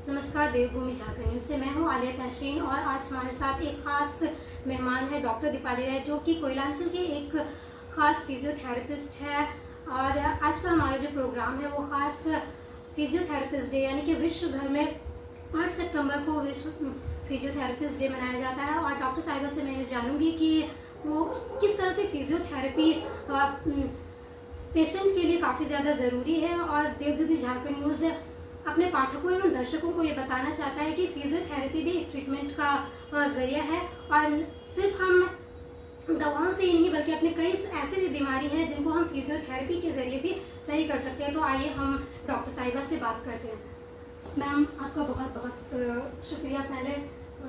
नमस्कार, देवभूमि झारखंड न्यूज़ से मैं हूं आलिया तहसीन और आज हमारे साथ एक ख़ास मेहमान है डॉक्टर दीपाली राय, जो कि कोयलांचल के एक ख़ास फिजियोथेरेपिस्ट है। और आज का हमारा जो प्रोग्राम है वो ख़ास फिजियोथेरेपिस्ट डे यानी कि विश्व भर में 8 सितंबर को विश्व फिजियोथेरेपिस्ट डे मनाया जाता है। और डॉक्टर साहिबा से मैं ये जानूंगी कि वो किस तरह से फिजियोथेरेपी पेशेंट के लिए काफ़ी ज़्यादा ज़रूरी है। और देवभूमि झारखंड न्यूज़ अपने पाठकों एवं दर्शकों को ये बताना चाहता है कि फिजियोथेरेपी भी एक ट्रीटमेंट का ज़रिया है और सिर्फ हम दवाओं से ही नहीं बल्कि अपने कई ऐसे भी बीमारी हैं जिनको हम फिजियोथेरेपी के ज़रिए भी सही कर सकते हैं। तो आइए हम डॉक्टर साहिबा से बात करते हैं। मैम, आपका बहुत बहुत शुक्रिया पहले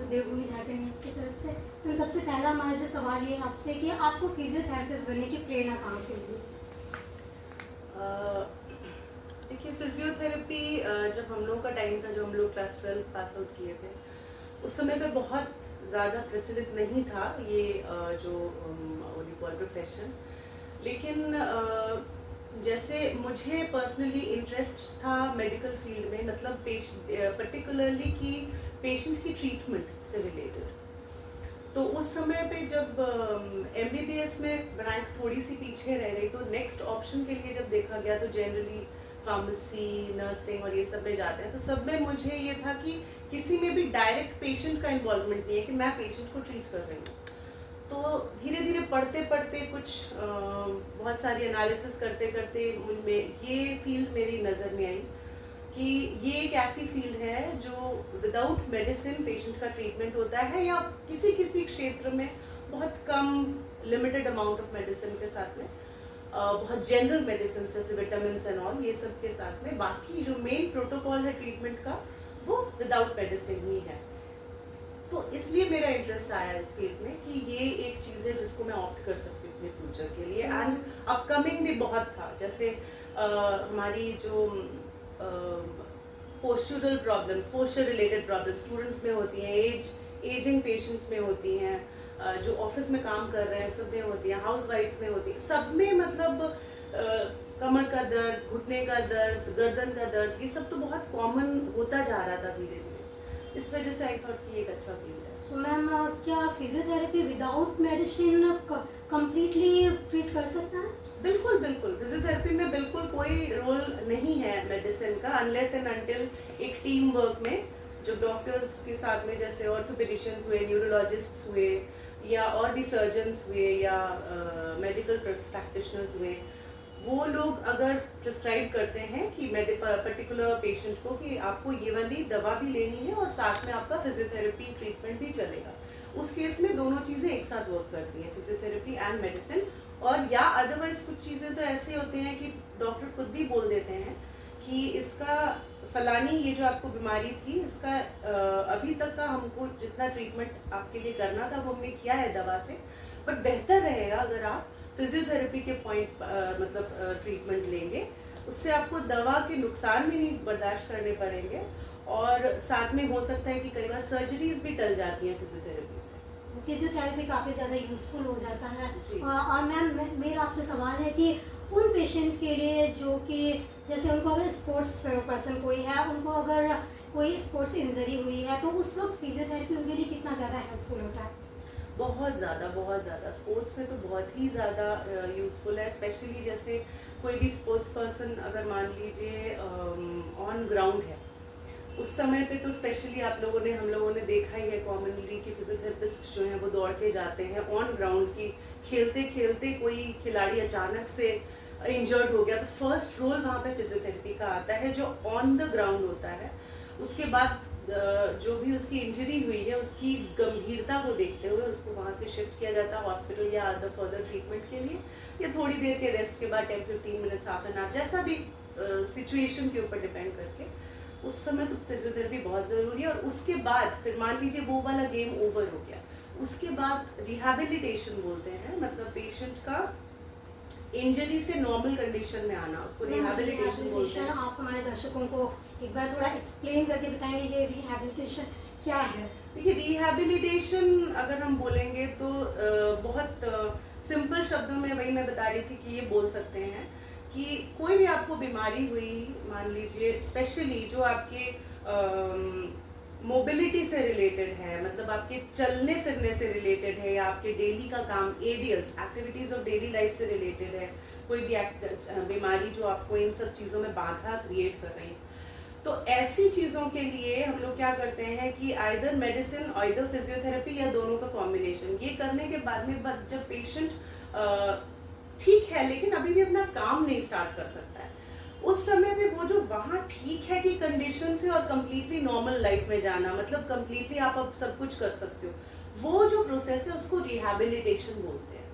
देवभूमि झारखंड न्यूज़ की तरफ से। मैम, सबसे पहला हमारा जो सवाल ये है आपसे कि आपको फिजियोथेरेपिस्ट बनने की प्रेरणा कहाँ से मिली? देखिए, फिजियोथेरेपी जब हम लोग का टाइम था, जो हम लोग क्लास 12 पास आउट किए थे, उस समय पे बहुत ज़्यादा प्रचलित नहीं था ये जो प्रोफेशन। लेकिन जैसे मुझे पर्सनली इंटरेस्ट था मेडिकल फील्ड में, मतलब पर्टिकुलरली कि पेशेंट की ट्रीटमेंट से रिलेटेड। तो उस समय पे जब एमबीबीएस में रैंक थोड़ी सी पीछे रह गई, तो नेक्स्ट ऑप्शन के लिए जब देखा गया तो जनरली फार्मेसी, नर्सिंग और ये सब में जाते हैं। तो सब में मुझे ये था कि किसी में भी डायरेक्ट पेशेंट का इन्वॉल्वमेंट नहीं है कि मैं पेशेंट को ट्रीट कर रही हूँ। तो धीरे धीरे पढ़ते पढ़ते कुछ बहुत सारी एनालिसिस करते करते उनमें ये फील्ड मेरी नज़र में आई कि ये एक ऐसी फील्ड है जो विदाउट मेडिसिन पेशेंट का ट्रीटमेंट होता है, या किसी किसी क्षेत्र में बहुत कम लिमिटेड अमाउंट ऑफ मेडिसिन के साथ में, बहुत जनरल मेडिसिन जैसे विटामिन एंड ऑल, ये सब के साथ में बाकी जो मेन प्रोटोकॉल है ट्रीटमेंट का वो विदाउट मेडिसिन ही है। तो इसलिए मेरा इंटरेस्ट आया इस फील्ड में कि ये एक चीज़ है जिसको मैं ऑप्ट कर सकती हूँ अपने फ्यूचर के लिए। एंड अपकमिंग भी बहुत था, जैसे हमारी जो postural problems, posture related problems students में होती हैं, एजिंग पेशेंट्स में होती हैं, जो ऑफिस में काम कर रहे हैं सब में होती हैं, हाउस वाइफ्स में होती हैं, सब में मतलब कमर का दर्द, घुटने का दर्द, गर्दन का दर्द, ये सब तो बहुत कॉमन होता जा रहा था धीरे धीरे। इस वजह से आई थॉट कि एक अच्छा फील्ड है। तो मैम, क्या physiotherapy without medicine completely treat कर सकता है? बिल्कुल बिल्कुल, फिजियोथेरेपी में बिल्कुल कोई रोल नहीं है मेडिसिन का, अनलेस एंड अनटिल एक टीम वर्क में जो डॉक्टर्स के साथ में, जैसे ऑर्थोपेडिशियंस हुए, न्यूरोलॉजिस्ट्स हुए, या और भी सर्जन्स हुए, या मेडिकल प्रैक्टिशनर्स हुए, वो लोग अगर प्रिस्क्राइब करते हैं कि पर्टिकुलर पेशेंट को कि आपको ये वाली दवा भी लेनी है और साथ में आपका फिजियोथेरेपी ट्रीटमेंट भी चलेगा, उस केस में दोनों चीज़ें एक साथ वर्क करती हैं, फिजियोथेरेपी एंड मेडिसिन। और या अदरवाइज कुछ चीज़ें तो ऐसे होते हैं कि डॉक्टर खुद भी बोल देते हैं कि इसका फलानी, ये जो आपको बीमारी थी, इसका अभी तक का हमको जितना ट्रीटमेंट आपके लिए करना था वो हमने किया है दवा से, बट बेहतर रहेगा अगर आप फिजियोथेरेपी के पॉइंट मतलब ट्रीटमेंट लेंगे, उससे आपको दवा के नुकसान भी नहीं बर्दाश्त करने पड़ेंगे, और साथ में हो सकता है कि कई बार सर्जरीज भी टल जाती हैं फिजियोथेरेपी से। फिजियोथेरेपी काफ़ी ज़्यादा यूज़फुल हो जाता है। जी। और मैम, मेरा आपसे सवाल है कि उन पेशेंट के लिए जो कि जैसे उनको अगर स्पोर्ट्स पर्सन कोई है, उनको अगर कोई स्पोर्ट्स इंजरी हुई है, तो उस वक्त फिजियोथेरेपी उनके लिए कितना ज़्यादा हेल्पफुल होता है? बहुत ज़्यादा स्पोर्ट्स में तो बहुत ही ज़्यादा यूज़फुल है, स्पेशली जैसे कोई भी स्पोर्ट्स पर्सन अगर मान लीजिए ऑन ग्राउंड है, उस समय पे तो स्पेशली हम लोगों ने देखा ही है कॉमनली कि फिजियोथेरेपिस्ट जो हैं वो दौड़ के जाते हैं ऑन ग्राउंड की, खेलते खेलते कोई खिलाड़ी अचानक से इंजर्ड हो गया तो फर्स्ट रोल वहाँ पे फिजियोथेरेपी का आता है जो ऑन द ग्राउंड होता है। उसके बाद जो भी उसकी इंजरी हुई है उसकी गंभीरता को देखते हुए उसको वहाँ से शिफ्ट किया जाता है हॉस्पिटल या अदर फर्दर ट्रीटमेंट के लिए, या थोड़ी देर के रेस्ट के बाद 10-15 मिनट्स, हाफ एन आवर, जैसा भी सिचुएशन के ऊपर डिपेंड करके उस समय तो फिजियोथेरेपी बहुत ज़रूरी है। और उसके बाद फिर मान लीजिए वो वाला गेम ओवर हो गया, उसके बाद रिहैबिलिटेशन बोलते हैं, मतलब पेशेंट का इंजरी से नॉर्मल कंडीशन में आना, उसको रिहैबिलिटेशन बोलते हैं। आप हमारे दर्शकों को एक बार थोड़ा एक्सप्लेन करके बताएंगे कि रिहैबिलिटेशन क्या है? देखिए, रिहैबिलिटेशन अगर हम बोलेंगे तो बहुत सिंपल शब्दों में वही मैं बता रही थी कि ये बोल सकते हैं कि कोई भी आपको बीमारी हुई, मान लीजिए स्पेशली जो आपके मोबिलिटी से रिलेटेड है, मतलब आपके चलने फिरने से रिलेटेड है, या आपके डेली का काम एडियल्स एक्टिविटीज़ ऑफ डेली लाइफ से रिलेटेड है, कोई भी बीमारी जो आपको इन सब चीज़ों में बाधा क्रिएट कर रही है, तो ऐसी चीज़ों के लिए हम लोग क्या करते हैं कि आइदर मेडिसिन आइदर फिजियोथेरेपी या दोनों का कॉम्बिनेशन। ये करने के बाद में जब पेशेंट ठीक है लेकिन अभी भी अपना काम नहीं स्टार्ट कर सकता है, उस समय पे वो जो वहाँ ठीक है कि कंडीशन से और कम्प्लीटली नॉर्मल लाइफ में जाना, मतलब कम्प्लीटली आप अब सब कुछ कर सकते हो, वो जो प्रोसेस है उसको रिहैबिलिटेशन बोलते हैं।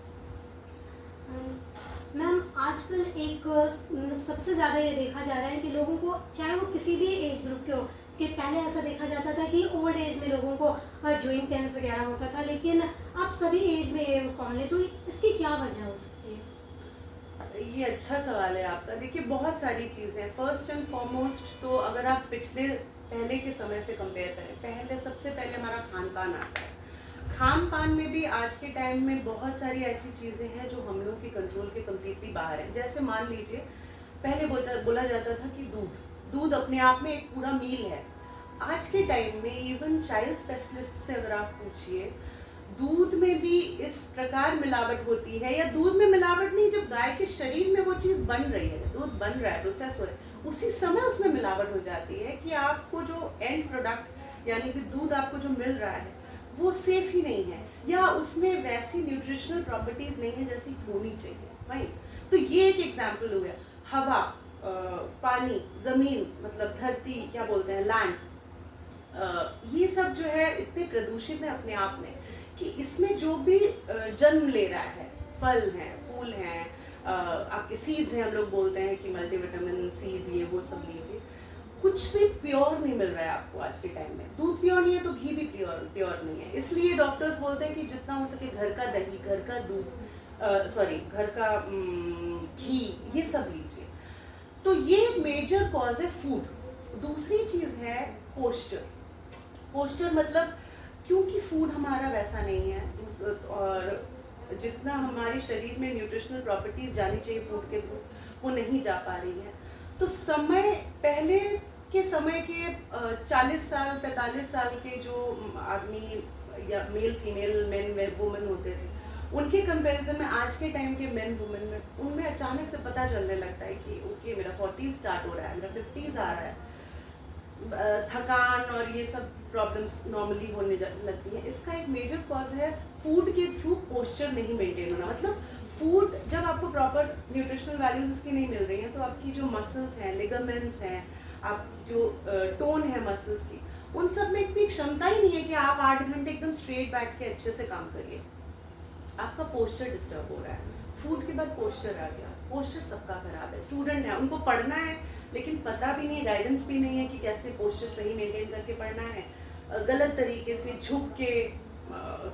मैम आजकल एक मतलब सबसे ज़्यादा ये देखा जा रहा है कि लोगों को, चाहे वो किसी भी एज ग्रुप के हो, कि पहले ऐसा देखा जाता था कि ओल्ड एज में लोगों को जॉइंट पेन्स वगैरह होता था, लेकिन अब सभी एज में ये कॉमन है, तो इसकी क्या वजह हो सकती है? ये अच्छा सवाल है आपका। देखिए बहुत सारी चीज़ें हैं। फर्स्ट एंड फॉरमोस्ट तो अगर आप पहले के समय से कंपेयर करें, सबसे पहले हमारा खान पान आता है। खान पान में भी आज के टाइम में बहुत सारी ऐसी चीज़ें हैं जो हम लोग के कंट्रोल के कम्प्लीटली बाहर हैं। जैसे मान लीजिए पहले बोला जाता था कि दूध अपने आप में एक पूरा मील है। आज के टाइम में इवन चाइल्ड स्पेशलिस्ट से अगर आप पूछिए, दूध में भी इस प्रकार मिलावट होती है, या दूध में मिलावट नहीं, जब गाय के शरीर में वो चीज़ बन रही है, दूध बन रहा है, प्रोसेस हो रहा है, उसी समय उसमें मिलावट हो जाती है कि आपको जो एंड प्रोडक्ट यानी कि दूध आपको जो मिल रहा है वो सेफ ही नहीं है, या उसमें वैसी न्यूट्रिशनल प्रॉपर्टीज नहीं है जैसी होनी चाहिए, राइट। तो ये एक एग्जाम्पल हो गया। हवा, पानी, जमीन, मतलब धरती, क्या बोलते हैं, लैंड, ये सब जो है इतने प्रदूषित है अपने आप में कि इसमें जो भी जन्म ले रहा है, फल हैं, फूल हैं, आपके सीड्स हैं, हम लोग बोलते हैं कि मल्टीविटामिन सीड्स, ये वो सब लीजिए, कुछ भी प्योर नहीं मिल रहा है आपको आज के टाइम में। दूध प्योर नहीं है तो घी भी प्योर नहीं है। इसलिए डॉक्टर्स बोलते हैं कि जितना हो सके घर का दही, घर का दूध, घर का घी, ये सब लीजिए। तो ये एक मेजर कॉज है फूड। दूसरी चीज़ है पोस्चर मतलब क्योंकि फूड हमारा वैसा नहीं है, और जितना हमारे शरीर में न्यूट्रिशनल प्रॉपर्टीज जानी चाहिए फूड के थ्रू वो नहीं जा पा रही है। तो पहले के समय के 40 साल 45 साल के जो आदमी या मेल फीमेल मेन वुमेन होते थे, उनके कंपैरिजन में आज के टाइम के मेन वुमेन में उनमें अचानक से पता चलने लगता है कि ओके मेरा 40 स्टार्ट हो रहा है, मेरा 50s आ रहा है, थकान और ये सब प्रॉब्लम्स नॉर्मली होने लगती हैं। इसका एक मेजर कॉज है फूड के थ्रू पोस्चर नहीं मेंटेन होना। मतलब फूड जब आपको प्रॉपर न्यूट्रिशनल वैल्यूज उसकी नहीं मिल रही हैं तो आपकी जो मसल्स हैं, लिगामेंट्स हैं, आपकी जो टोन है मसल्स की, उन सब में इतनी क्षमता ही नहीं है कि आप 8 घंटे एकदम स्ट्रेट बैठ के अच्छे से काम करिए। आपका पोस्चर डिस्टर्ब हो रहा है। फूड के बाद पोस्चर आ गया, पोस्चर सबका खराब है। स्टूडेंट है, उनको पढ़ना है लेकिन पता भी नहीं है, गाइडेंस भी नहीं है कि कैसे पोस्चर सही मेंटेन करके पढ़ना है। गलत तरीके से झुक के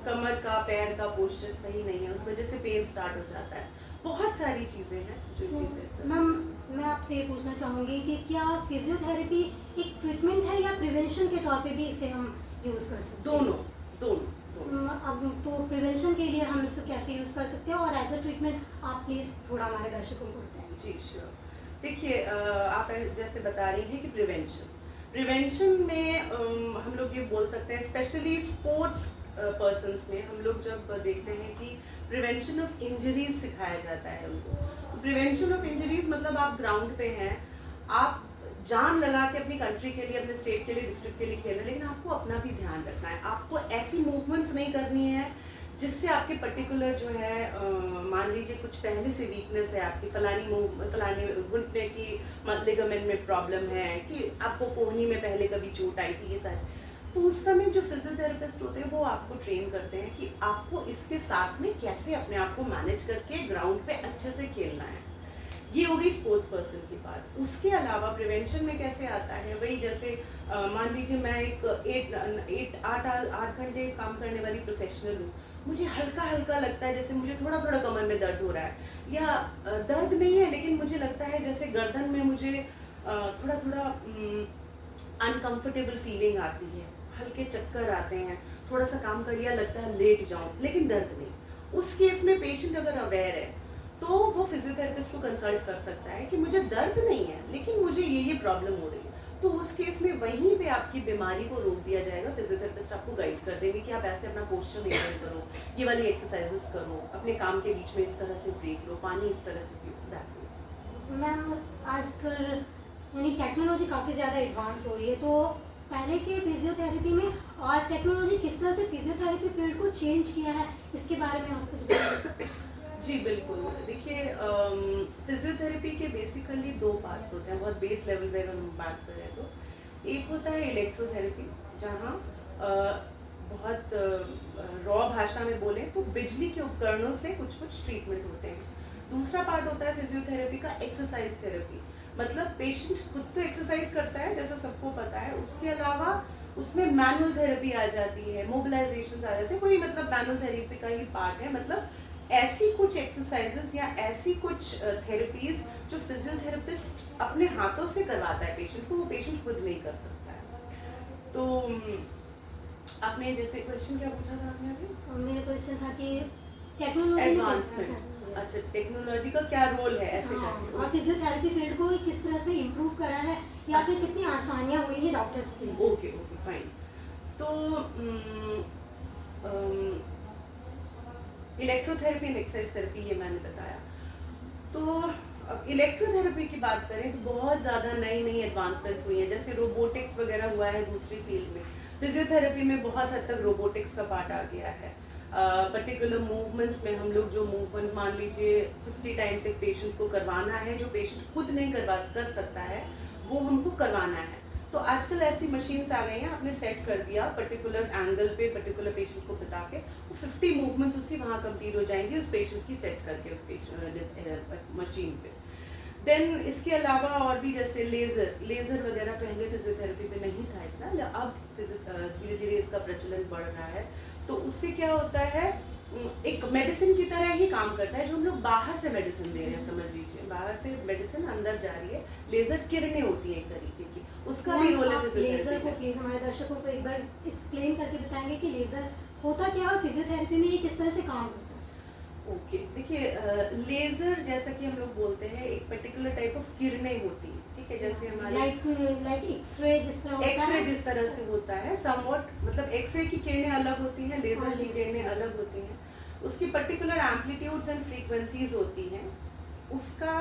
कमर का, पैर का पोस्चर सही नहीं है, उस वजह से पेन स्टार्ट हो जाता है। बहुत सारी चीज़ें हैं जो चीज़ें। मैम मैं आपसे ये पूछना चाहूँगी कि क्या फिजियोथेरेपी एक ट्रीटमेंट है या प्रिवेंशन के तौर पे भी इसे हम यूज़ कर सकते हैं? दोनों। अब तो प्रिवेंशन के लिए हम इसे कैसे यूज़ कर सकते हैं, और एज अ ट्रीटमेंट आप प्लीज़ थोड़ा हमारे दर्शकों को बताएं। जी श्योर। देखिए आप जैसे बता रही हैं कि प्रिवेंशन में हम लोग ये बोल सकते हैं, स्पेशली स्पोर्ट्स पर्सन्स में हम लोग जब देखते हैं कि प्रिवेंशन ऑफ इंजरीज सिखाया जाता है उनको। तो प्रिवेंशन ऑफ इंजरीज मतलब आप ग्राउंड पे हैं, आप जान लगा के अपनी कंट्री के लिए, अपने स्टेट के लिए, डिस्ट्रिक्ट के लिए खेल रहे हैं, लेकिन आपको अपना भी ध्यान रखना है। आपको ऐसी मूवमेंट्स नहीं करनी है जिससे आपके पर्टिकुलर जो है मान लीजिए कुछ पहले से वीकनेस है आपकी, फलानी घुटने की लिगामेंट में प्रॉब्लम है, कि आपको कोहनी में पहले कभी चोट आई थी, ये सारे। तो उस समय जो फिजियोथेरेपिस्ट होते हैं वो आपको ट्रेन करते हैं कि आपको इसके साथ में कैसे अपने आप को मैनेज करके ग्राउंड पे अच्छे से खेलना है। ये हो गई स्पोर्ट्स पर्सन की बात। उसके अलावा प्रिवेंशन में कैसे आता है, वही जैसे मान लीजिए मैं एक 8 घंटे काम करने वाली प्रोफेशनल हूँ, मुझे हल्का हल्का लगता है जैसे मुझे थोड़ा थोड़ा कमर में दर्द हो रहा है, या दर्द नहीं है लेकिन मुझे लगता है जैसे गर्दन में मुझे थोड़ा थोड़ा अनकंफर्टेबल फीलिंग आती है, हल्के चक्कर आते हैं, थोड़ा सा काम कर लिया लगता है लेट जाऊं, लेकिन दर्द नहीं। उस केस में पेशेंट अगर अवेयर है तो वो फिजियोथेरेपिस्ट को कंसल्ट कर सकता है कि मुझे दर्द नहीं है लेकिन मुझे ये प्रॉब्लम हो रही है। तो उस केस में वहीं पे आपकी बीमारी को रोक दिया जाएगा। फिजियोथेरेपिस्ट आपको गाइड कर देंगे कि आप ऐसे अपना पोस्चर मेंटेन करो, ये वाली एक्सरसाइजेस करो, अपने काम के बीच में इस तरह से ब्रेक लो, पानी इस तरह से पियो, दैट मीन्स। मैम आजकल यानी टेक्नोलॉजी काफ़ी ज़्यादा एडवांस हो रही है, तो पहले के फिजियोथेरेपी में और टेक्नोलॉजी किस तरह से फिजियोथेरेपी फील्ड को चेंज किया है, इसके बारे में आप कुछ बताइए। जी बिल्कुल। देखिए फिजियोथेरेपी के बेसिकली दो पार्ट्स होते हैं, बहुत बेस लेवल पे अगर हम बात करें तो। एक होता है इलेक्ट्रोथेरेपी, जहाँ बहुत रॉ भाषा में बोलें तो बिजली के उपकरणों से कुछ कुछ ट्रीटमेंट होते हैं। दूसरा पार्ट होता है फिजियोथेरेपी का एक्सरसाइज थेरेपी, मतलब पेशेंट खुद तो एक्सरसाइज करता है जैसा सबको पता है, उसके अलावा उसमें मैनुअल थेरेपी आ जाती है, मोबिलाइजेशन आ जाते हैं, वही मतलब मैनुअल थेरेपी का ही पार्ट है। मतलब ऐसी कुछ एक्सरसाइजेस या ऐसी कुछ थेरेपीज जो फिजियोथेरेपिस्ट अपने हाथों से करवाता है पेशेंट को, वो पेशेंट खुद नहीं कर सकता है। तो आपने जैसे क्वेश्चन क्या पूछा था आपने अभी? मेरा क्वेश्चन था कि टेक्नोलॉजी एडवांसमेंट, अच्छा टेक्नोलॉजी का क्या रोल है ऐसे हाँ, करने और में? फिजियोथेरेपी फील्ड को किस तरह से इम्प्रूव करा है या फिर अच्छा। कितनी आसानियाँ हुई है डॉक्टर्स के लिए। Okay okay fine. तो इलेक्ट्रोथेरेपी एंड एक्सरसाइज थेरेपी ये मैंने बताया। तो अब इलेक्ट्रोथेरेपी की बात करें तो बहुत ज़्यादा नई नई एडवांसमेंट्स हुई हैं, जैसे रोबोटिक्स वगैरह हुआ है दूसरी फील्ड में। फिजियोथेरेपी में बहुत हद तक रोबोटिक्स का पार्ट आ गया है। पर्टिकुलर मूवमेंट्स में हम लोग जो मूवमेंट मान लीजिए 50 टाइम्स एक पेशेंट को करवाना है, जो पेशेंट खुद नहीं कर सकता है वो हमको करवाना है, तो आजकल ऐसी मशीन्स आ गई हैं, आपने सेट कर दिया पर्टिकुलर एंगल पे पर्टिकुलर पेशेंट को बिता के, वो 50 मूवमेंट्स उसकी वहाँ कंप्लीट हो जाएंगी उस पेशेंट की सेट करके उस पेशेंट मशीन पे। देन इसके अलावा और भी जैसे लेज़र वगैरह पहले फिजियोथेरेपी में नहीं था इतना, अब धीरे धीरे इसका प्रचलन बढ़ रहा है। तो उससे क्या होता है, एक मेडिसिन की तरह ही काम करता है, जो हम लोग बाहर से मेडिसिन दे रहे हैं, समझ लीजिए बाहर से मेडिसिन अंदर जा रही है, लेज़र किरणें होती है एक तरीके की, उसका भी रोल है आप लेज़र फिजियोथेरेपी को में। प्लीज़ हमारे दर्शकों को एक बार एक्सप्लेन करके बताएंगे कि लेज़र होता क्या है और फिजियोथेरेपी में ये किस तरह से काम करता है। ओके देखिए लेज़र जैसा कि हम लोग बोलते हैं एक पर्टिकुलर टाइप ऑफ किरणें होती हैं, ठीक है, जैसे हमारे लाइक एक्सरे जिस तरह होता एक्सरे है। जिस तरह से होता है समवॉट, मतलब एक्सरे की किरणें अलग होती हैं, लेज़र हाँ, की लेज़र। किरणें अलग होती हैं, उसकी पर्टिकुलर एम्पलीट्यूड्स एंड फ्रीक्वेंसीज होती हैं, उसका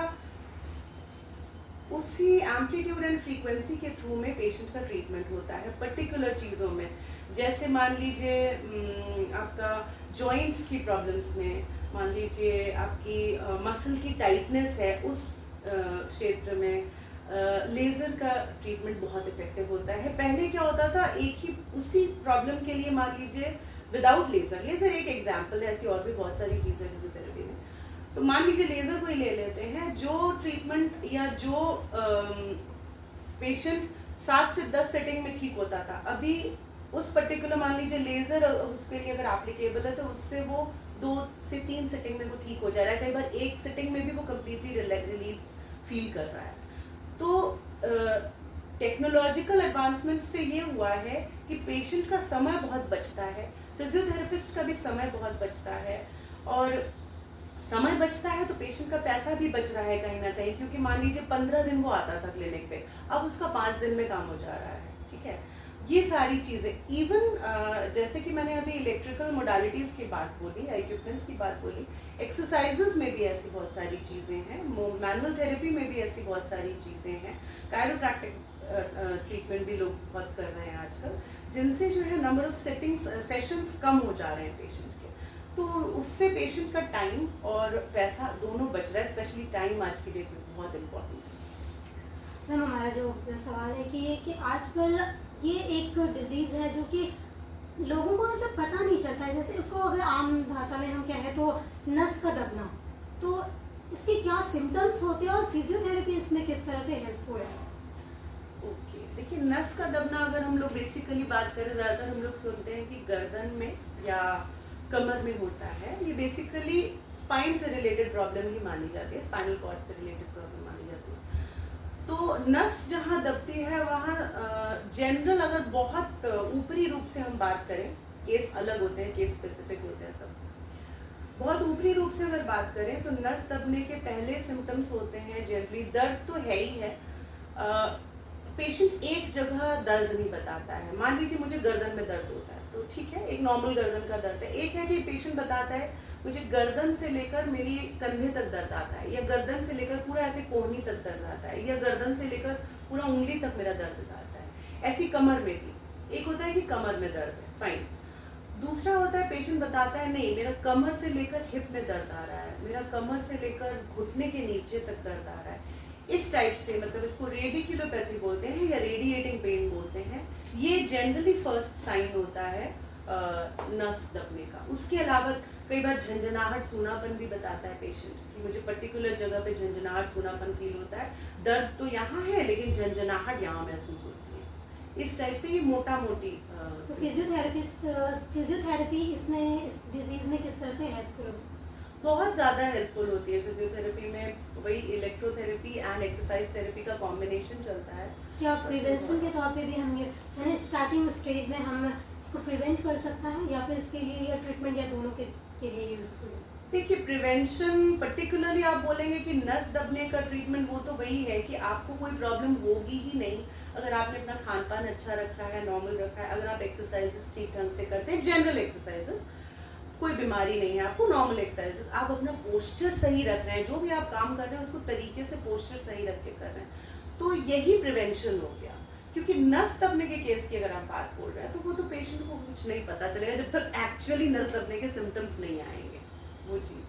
उसी एम्पलीट्यूड एंड फ्रीक्वेंसी के थ्रू में पेशेंट का ट्रीटमेंट होता है पर्टिकुलर चीज़ों में। जैसे मान लीजिए आपका जॉइंट्स की प्रॉब्लम्स में, मान लीजिए आपकी मसल की टाइटनेस है उस क्षेत्र में लेज़र का ट्रीटमेंट बहुत इफेक्टिव होता है। पहले क्या होता था, एक ही उसी प्रॉब्लम के लिए मान लीजिए विदाउट लेज़र एक एग्जाम्पल है, ऐसी और भी बहुत सारी चीज़ें फिजियोथेरेपी में। तो मान लीजिए लेज़र को ही ले लेते हैं, जो ट्रीटमेंट या जो पेशेंट 7 से 10 सेटिंग में ठीक होता था, अभी उस पर्टिकुलर मान लीजिए लेज़र उसके लिए अगर एप्लीकेबल है तो उससे वो 2 से 3 सेटिंग में वो ठीक हो जा रहा है, कई बार एक सेटिंग में भी वो कम्प्लीटली रिलीफ फील कर रहा है। तो टेक्नोलॉजिकल एडवांसमेंट से ये हुआ है कि पेशेंट का समय बहुत बचता है, फिजियोथेरेपिस्ट का भी समय बहुत बचता है, और समय बचता है तो पेशेंट का पैसा भी बच रहा है कहीं ना कहीं, क्योंकि मान लीजिए 15 दिन वो आता था क्लिनिक पे, अब उसका 5 दिन में काम हो जा रहा है, ठीक है। ये सारी चीज़ें इवन जैसे कि मैंने अभी इलेक्ट्रिकल मोडालिटीज़ की बात बोली, इक्विपमेंट्स की बात बोली, एक्सरसाइजेज में भी ऐसी बहुत सारी चीज़ें हैं, मैनुअल थेरेपी में भी ऐसी बहुत सारी चीज़ें हैं, कायरोप्रैक्टिक ट्रीटमेंट भी लोग बहुत कर रहे हैं आजकल, जिनसे जो है नंबर ऑफ सेशंस कम हो जा रहे हैं पेशेंट के, तो उससे पेशेंट का टाइम और पैसा दोनों बच रहा है। स्पेशली टाइम आज की डेट में बहुत इम्पोर्टेंट है। मैम हमारा जो सवाल है कि आजकल ये एक डिजीज़ है जो कि लोगों को ऐसे पता नहीं चलता है, जैसे उसको अगर आम भाषा में हम कहें तो नस का दबना, तो इसके क्या सिम्टम्स होते हैं और फिजियोथेरेपी इसमें किस तरह से हेल्पफुल है। ओके देखिए, नस का दबना अगर हम लोग बेसिकली बात करें, ज़्यादातर हम लोग सुनते हैं कि गर्दन में या कमर में होता है, ये बेसिकली स्पाइन से रिलेटेड प्रॉब्लम ही मानी जाती है, स्पाइनल कॉर्ड से रिलेटेड प्रॉब्लम मानी जाती है। तो नस जहाँ दबती है वहाँ जनरल अगर बहुत ऊपरी रूप से हम बात करें, केस अलग होते हैं, केस स्पेसिफिक होते हैं सब, बहुत ऊपरी रूप से अगर बात करें तो नस दबने के पहले सिम्टम्स होते हैं जनरली दर्द तो है ही है। पेशेंट एक जगह दर्द नहीं बताता है, मान लीजिए मुझे गर्दन में दर्द होता है तो ठीक है, एक नॉर्मल गर्दन का दर्द है। एक है कि पेशेंट बताता है मुझे गर्दन से लेकर मेरी कंधे तक दर्द आता है, या गर्दन से लेकर पूरा ऐसे कोहनी तक दर्द आता है, या गर्दन से लेकर पूरा उंगली तक मेरा दर्द आता है। ऐसी कमर में भी एक होता है कि कमर में दर्द है, फाइन। दूसरा होता है पेशेंट बताता है नहीं मेरा कमर से लेकर हिप में दर्द आ रहा है, मेरा कमर से लेकर घुटने के नीचे तक दर्द आ रहा है। इस टाइप से, मतलब इसको रेडिकुलोपैथी बोलते हैं या रेडिएटिंग पेन बोलते हैं। ये जनरली फर्स्ट साइन होता है नस दबने का। उसके अलावा कई बार झंझनाहट सूनापन भी बताता है पेशेंट कि मुझे पर्टिकुलर जगह पे झंझनाहट सूनापन फील होता है, दर्द तो यहाँ है लेकिन झंझनाहट यहाँ महसूस होती है। इस टाइप से ये मोटा मोटी तो फिजियोथेरेपी इसमें इस डिजीज में किस तरह से हेल्पफुल हो सकती है? बहुत ज़्यादा हेल्पफुल होती है फिजियोथेरेपी में। वही इलेक्ट्रोथेरेपी एंड एक्सरसाइज थेरेपी का कॉम्बिनेशन चलता है। क्या प्रिवेंशन के तौर पे भी हम ये यानी स्टार्टिंग स्टेज में हम इसको प्रिवेंट कर सकते हैं, या फिर इसके लिए या ट्रीटमेंट या दोनों के लिए यूजफुल है? देखिए, प्रिवेंशन पर्टिकुलरली आप बोलेंगे कि नस दबने का ट्रीटमेंट, वो तो वही है कि आपको कोई प्रॉब्लम होगी ही नहीं अगर आपने अपना खान पान अच्छा रखा है, नॉर्मल रखा है, अगर आप एक्सरसाइजेस ठीक ढंग से करते हैं, जनरल एक्सरसाइजेस, कोई बीमारी नहीं है आपको, नॉर्मल एक्सरसाइजेस, आप अपना पोस्चर सही रख रहे हैं, जो भी आप काम कर रहे हैं उसको तरीके से पोस्चर सही रख के कर रहे हैं, तो यही प्रिवेंशन हो गया। क्योंकि नस दबने के केस की अगर आप बात बोल रहे हैं तो वो तो पेशेंट को कुछ नहीं पता चलेगा जब तक एक्चुअली नस दबने के सिम्टम्स नहीं आएंगे, वो चीज़।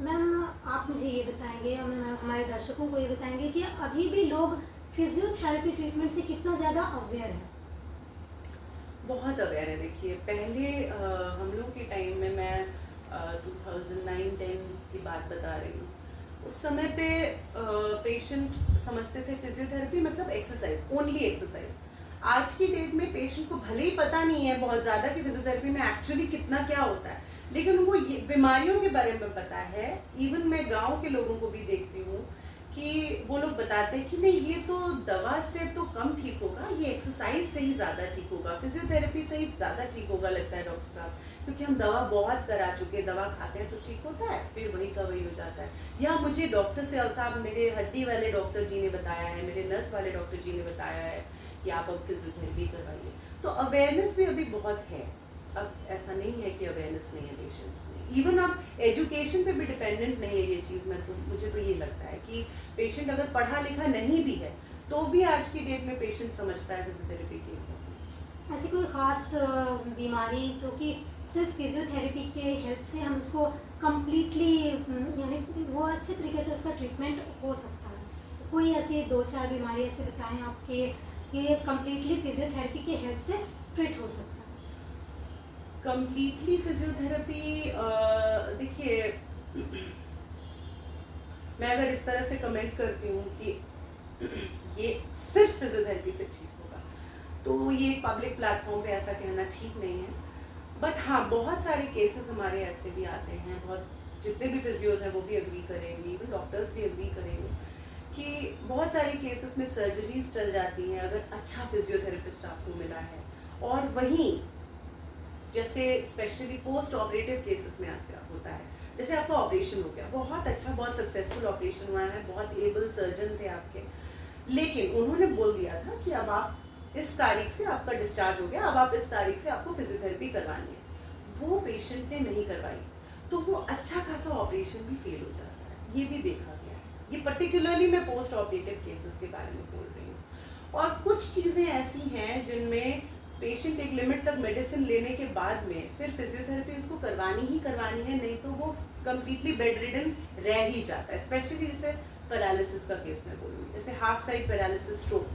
मैम आप मुझे ये बताएंगे और मैम हमारे दर्शकों को ये बताएंगे कि अभी भी लोग फिजियोथेरेपी ट्रीटमेंट से कितना ज़्यादा अवेयर है? बहुत अवेयर है। देखिए, पहले हम लोग के टाइम में, मैं 2009-10 की बात बता रही हूँ, उस समय पे पेशेंट समझते थे फिजियोथेरेपी मतलब एक्सरसाइज, ओनली एक्सरसाइज। आज की डेट में पेशेंट को भले ही पता नहीं है बहुत ज़्यादा कि फिजियोथेरेपी में एक्चुअली कितना क्या होता है, लेकिन उनको ये बीमारियों के बारे में पता है। इवन मैं गांव के लोगों को भी देखती हूँ कि वो लोग बताते हैं कि नहीं ये तो दवा से तो कम ठीक होगा, ये एक्सरसाइज से ही ज़्यादा ठीक होगा, फिजियोथेरेपी से ही ज़्यादा ठीक होगा लगता है डॉक्टर साहब, क्योंकि हम दवा बहुत करा चुके हैं, दवा खाते हैं तो ठीक होता है, फिर वही का वही हो जाता है। या मुझे डॉक्टर से साहब, मेरे हड्डी वाले डॉक्टर जी ने बताया है, मेरे नस वाले डॉक्टर जी ने बताया है कि आप अब फिजियोथेरेपी करवाइए। तो अवेयरनेस भी अभी बहुत है, अब ऐसा नहीं है कि अवेयरनेस नहीं है पेशेंट्स में। इवन अब एजुकेशन पे भी डिपेंडेंट नहीं है ये चीज़। मुझे तो ये लगता है कि पेशेंट अगर पढ़ा लिखा नहीं भी है तो भी आज की डेट में पेशेंट समझता है फिजियोथेरेपी की इम्पोर्टेंस। ऐसी कोई ख़ास बीमारी जो कि सिर्फ फिजियोथेरेपी के हेल्प से हम उसको कम्प्लीटली यानी वो अच्छे तरीके से उसका ट्रीटमेंट हो सकता है? कोई ऐसी 2-4 बीमारी ऐसे बताएं आपके ये कम्प्लीटली फिजियोथेरेपी के हेल्प से ट्रीट हो सकता है? कम्प्लीटली फिजियोथेरेपी, देखिए, मैं अगर इस तरह से कमेंट करती हूँ कि ये सिर्फ फिजियोथेरेपी से ठीक होगा तो ये पब्लिक प्लेटफॉर्म पे ऐसा कहना ठीक नहीं है। बट हाँ, बहुत सारे केसेस हमारे ऐसे भी आते हैं, बहुत जितने भी फिजियोज हैं वो भी एग्री करेंगे, इवन डॉक्टर्स भी एग्री करेंगे कि बहुत सारे केसेस में सर्जरीज चल जाती हैं अगर अच्छा फिजियोथेरेपिस्ट आपको मिला है। और वहीं जैसे स्पेशली पोस्ट ऑपरेटिव केसेस में होता है, जैसे आपका ऑपरेशन हो गया, बहुत अच्छा, बहुत सक्सेसफुल ऑपरेशन हुआ है, बहुत एबल सर्जन थे आपके, लेकिन उन्होंने बोल दिया था कि अब आप इस तारीख से आपका डिस्चार्ज हो गया, अब आप इस तारीख से आपको फिजियोथेरेपी करवानी है। वो पेशेंट ने नहीं करवाई तो वो अच्छा खासा ऑपरेशन भी फेल हो जाता है, ये भी देखा गया है। ये पर्टिकुलरली मैं पोस्ट ऑपरेटिव केसेस के बारे में बोल रही हूँ। और कुछ चीज़ें ऐसी हैं जिनमें पेशेंट एक लिमिट तक मेडिसिन लेने के बाद में फिर फिजियोथेरेपी उसको करवानी ही करवानी है, नहीं तो वो कम्प्लीटली बेड रिडन रह ही जाता है। स्पेशली जैसे पैरालिसिस का केस मैं बोलूँगी, जैसे half side paralysis, stroke,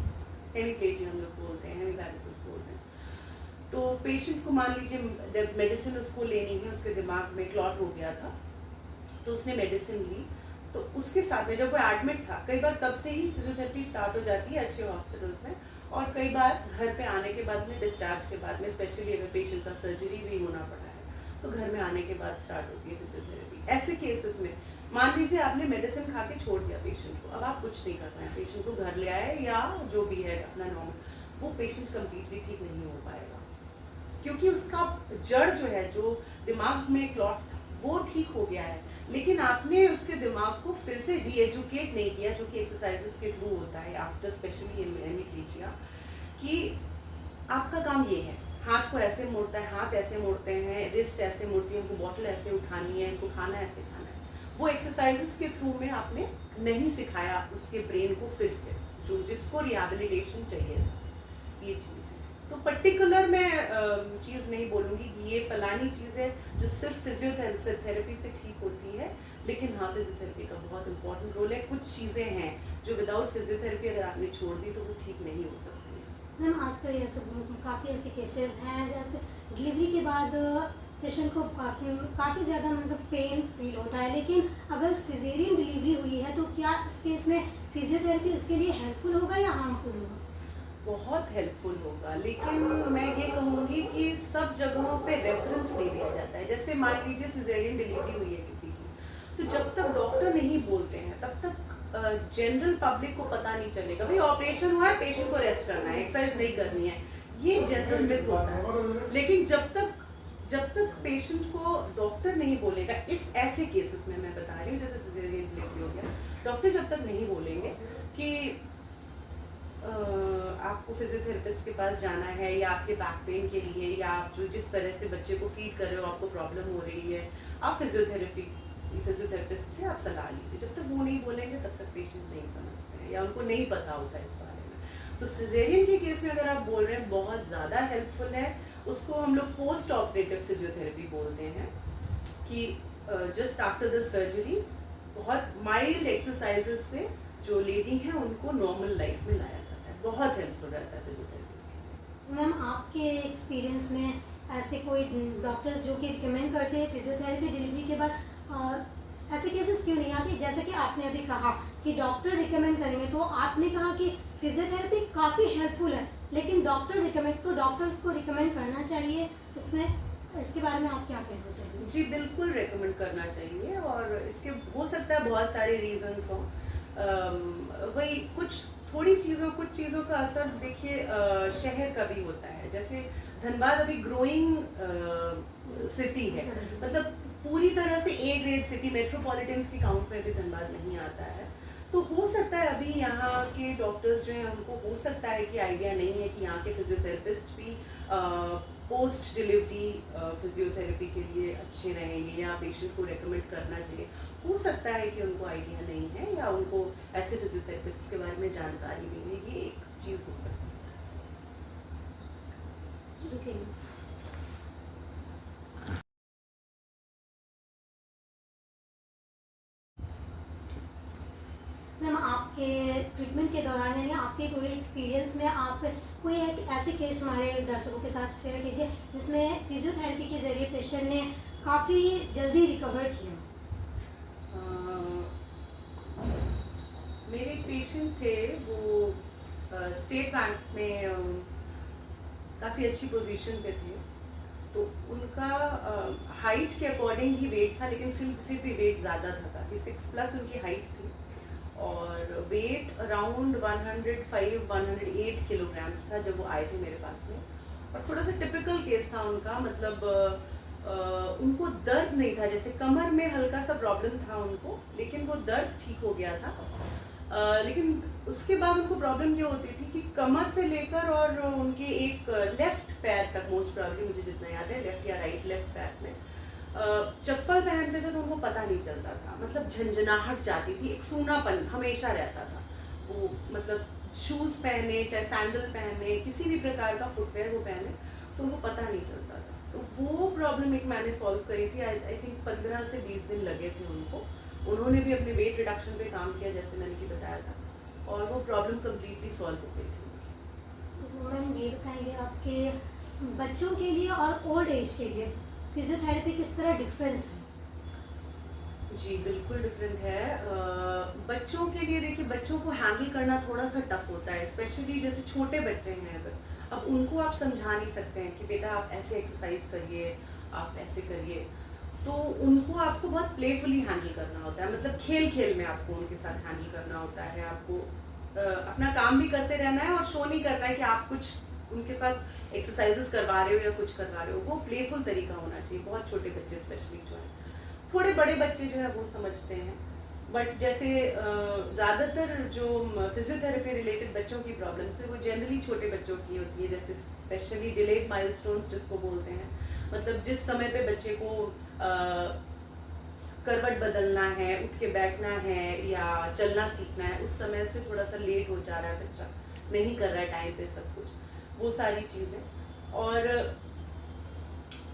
hemiplegia हम लोग बोलते हैं, हेमीपैरालिसिस बोलते हैं। तो पेशेंट को मान लीजिए मेडिसिन उसको लेनी है, उसके दिमाग में क्लॉट हो गया था तो उसने मेडिसिन ली, तो उसके साथ में जब वो एडमिट था, कई बार तब से ही फिजियोथेरेपी स्टार्ट हो जाती है अच्छे हॉस्पिटल्स में, और कई बार घर पे आने के बाद में, डिस्चार्ज के बाद में, स्पेशली अगर पेशेंट का सर्जरी भी होना पड़ा है तो घर में आने के बाद स्टार्ट होती है फिजियोथेरेपी। ऐसे केसेस में मान लीजिए आपने मेडिसिन खा के छोड़ दिया पेशेंट को, अब आप कुछ नहीं करना है, पेशेंट को घर ले आए या जो भी है अपना नॉर्मल, वो पेशेंट कम्प्लीटली ठीक नहीं हो पाएगा। क्योंकि उसका जड़ जो है, जो दिमाग में क्लॉट था, वो ठीक हो गया है, लेकिन आपने उसके दिमाग को फिर से रीएजुकेट नहीं किया, जो कि एक्सरसाइजेस के थ्रू होता है आफ्टर स्पेशली इन हेमिप्लीजिया, कि आपका काम ये है, हाथ को ऐसे मोड़ता है, हाथ ऐसे मोड़ते हैं, रिस्ट ऐसे मोड़ती है, इनको बॉटल ऐसे उठानी है, इनको खाना ऐसे खाना है। वो एक्सरसाइजेस के थ्रू में आपने नहीं सिखाया उसके ब्रेन को फिर से, जो जिसको रिहैबिलिटेशन चाहिए था, ये चीज़ है। तो पर्टिकुलर मैं चीज़ नहीं बोलूँगी कि ये फलानी चीज़ है जो सिर्फ फिजियोथेरेपी से ठीक होती है, लेकिन हाँ, फिजियोथेरेपी का बहुत इंपॉर्टेंट रोल है। कुछ चीज़ें हैं जो विदाउट फिजियोथेरेपी अगर आपने छोड़ दी तो वो ठीक नहीं हो सकती है। मैम आजकल ऐसे काफ़ी ऐसे केसेस हैं जैसे डिलीवरी के बाद पेशेंट को काफ़ी ज़्यादा मतलब पेन फील होता है, लेकिन अगर सिजेरियन डिलीवरी हुई है तो क्या इस केस में फिजियोथेरेपी उसके लिए हेल्पफुल होगा या हार्मफुल होगा? बहुत हेल्पफुल होगा, लेकिन मैं ये कहूँगी कि सब जगहों पे रेफरेंस नहीं दिया जाता है। जैसे मान लीजिए सिजेरियन डिलीवरी हुई है किसी की, तो जब तक डॉक्टर नहीं बोलते हैं तब तक जनरल पब्लिक को पता नहीं चलेगा भाई ऑपरेशन हुआ है, पेशेंट को रेस्ट करना है, एक्सरसाइज नहीं करनी है। ये जनरल मिथ होता है। लेकिन जब तक पेशेंट को डॉक्टर नहीं बोलेगा, इस ऐसे केसेस में मैं बता रही हूँ जैसे सिजेरियन डिलीवरी हो गया, डॉक्टर जब तक नहीं बोलेंगे कि आपको फिजियोथेरेपिस्ट के पास जाना है, या आपके बैक पेन के लिए, या आप जो जिस तरह से बच्चे को फीड कर रहे हो आपको प्रॉब्लम हो रही है, आप फिजियोथेरेपिस्ट से आप सलाह लीजिए। जब तक वो नहीं बोलेंगे तब तक पेशेंट नहीं समझते हैं या उनको नहीं पता होता है इस बारे में। तो सिजेरियन के केस में अगर आप बोल रहे हैं बहुत ज़्यादा हेल्पफुल है, उसको हम लोग पोस्ट ऑपरेटिव फिजियोथेरेपी बोलते हैं, कि जस्ट आफ्टर द सर्जरी बहुत माइल्ड एक्सरसाइजेस से जो लेडी हैं उनको नॉर्मल लाइफ में लाया जाता है। बहुत हेल्पफुल रहता है फिजियोथेरेपिस्ट के लिए। मैम आपके एक्सपीरियंस में ऐसे कोई डॉक्टर्स जो कि रिकमेंड करते हैं फिजियोथेरेपी डिलीवरी के बाद, ऐसे केसेस क्यों नहीं आते? जैसे कि आपने अभी कहा कि डॉक्टर रिकमेंड करेंगे, तो आपने कहा कि फिजियोथेरेपी काफ़ी हेल्पफुल है, लेकिन डॉक्टर रिकमेंड, तो डॉक्टर्स को रिकमेंड करना चाहिए इसमें, इसके बारे में आप क्या कहना चाहेंगे? जी बिल्कुल रेकमेंड करना चाहिए, और इसके हो सकता है बहुत सारे रीजंस हों। वही कुछ चीज़ों का असर देखिए शहर का भी होता है। जैसे धनबाद अभी ग्रोइंग सिटी है, मतलब पूरी तरह से ए ग्रेड सिटी, मेट्रोपॉलिटन्स की काउंट में भी धनबाद नहीं आता है। तो हो सकता है अभी यहाँ के डॉक्टर्स जो हैं उनको हो सकता है कि आइडिया नहीं है कि यहाँ के फिजियोथेरेपिस्ट भी पोस्ट डिलीवरी फिजियोथेरेपी के लिए अच्छे रहेंगे या पेशेंट को रेकमेंड करना चाहिए। हो सकता है कि उनको आइडिया नहीं है या उनको ऐसे फिजियोथेरेपिस्ट के बारे में जानकारी नहीं है, ये एक चीज़ हो सकती है। रुकिए। मैम आपके ट्रीटमेंट के दौरान या आपके पूरे एक्सपीरियंस में आप कोई एक ऐसे केस हमारे दर्शकों के साथ शेयर कीजिए जिसमें फिजियोथेरेपी के ज़रिए पेशेंट ने काफ़ी जल्दी रिकवर किया। मेरे एक पेशेंट थे, वो स्टेट बैंक में काफ़ी अच्छी पोजीशन पे थे। तो उनका हाइट के अकॉर्डिंग ही वेट था, लेकिन फिर भी वेट ज़्यादा था, काफ़ी 6+ उनकी हाइट थी, और वेट अराउंड 105-108 किलोग्राम्स था जब वो आए थे मेरे पास में। और थोड़ा सा टिपिकल केस था उनका, मतलब उनको दर्द नहीं था, जैसे कमर में हल्का सा प्रॉब्लम था उनको, लेकिन वो दर्द ठीक हो गया था। लेकिन उसके बाद उनको प्रॉब्लम ये होती थी कि कमर से लेकर और उनके एक लेफ्ट पैर तक, मोस्ट प्रॉब्लम मुझे जितना याद है लेफ्ट या राइट लेफ्ट पैर में चप्पल पहनते थे तो उनको पता नहीं चलता था, मतलब झंझनाहट जाती थी, एक सूनापन हमेशा रहता था। वो मतलब शूज़ पहने, चाहे सैंडल पहने, किसी भी प्रकार का फुटवेयर वो पहने, तो उनको पता नहीं चलता था। तो वो प्रॉब्लम एक मैंने सॉल्व करी थी, आई थिंक 15 से 20 दिन लगे थे उनको। उन्होंने भी अपने वेट रिडक्शन पे काम किया जैसे मैंने कि बताया था, और वो प्रॉब्लम कम्प्लीटली सॉल्व हो गई थी उनकी। तो मैम ये बताएंगे आपके बच्चों के लिए और ओल्ड एज के लिए फिजियोथेरेपी किस तरह डिफरेंस है? जी बिल्कुल डिफरेंट है। बच्चों के लिए देखिए, बच्चों को हैंडल करना थोड़ा सा टफ होता है, स्पेशली जैसे छोटे बच्चे हैं अगर, अब उनको आप समझा नहीं सकते हैं कि बेटा आप ऐसे एक्सरसाइज करिए, आप ऐसे करिए, तो उनको आपको बहुत प्लेफुली हैंडल करना होता है, मतलब खेल खेल में आपको उनके साथ हैंडल करना होता है। आपको अपना काम भी करते रहना है और शो नहीं करना है कि आप कुछ उनके साथ एक्सरसाइजेस करवा रहे हो या कुछ करवा रहे हो, वो प्लेफुल तरीका होना चाहिए। बहुत छोटे बच्चे स्पेशली जो हैं, थोड़े बड़े बच्चे जो है वो समझते हैं, बट जैसे ज़्यादातर जो फिजियोथेरेपी रिलेटेड बच्चों की प्रॉब्लम्स है वो जनरली छोटे बच्चों की होती है, जैसे स्पेशली डिलेड माइलस्टोन्स जिसको बोलते हैं। मतलब जिस समय पे बच्चे को करवट बदलना है, उठ के बैठना है या चलना सीखना है, उस समय से थोड़ा सा लेट हो जा रहा है, बच्चा नहीं कर रहा है टाइम पे सब कुछ, वो सारी चीज़ें। और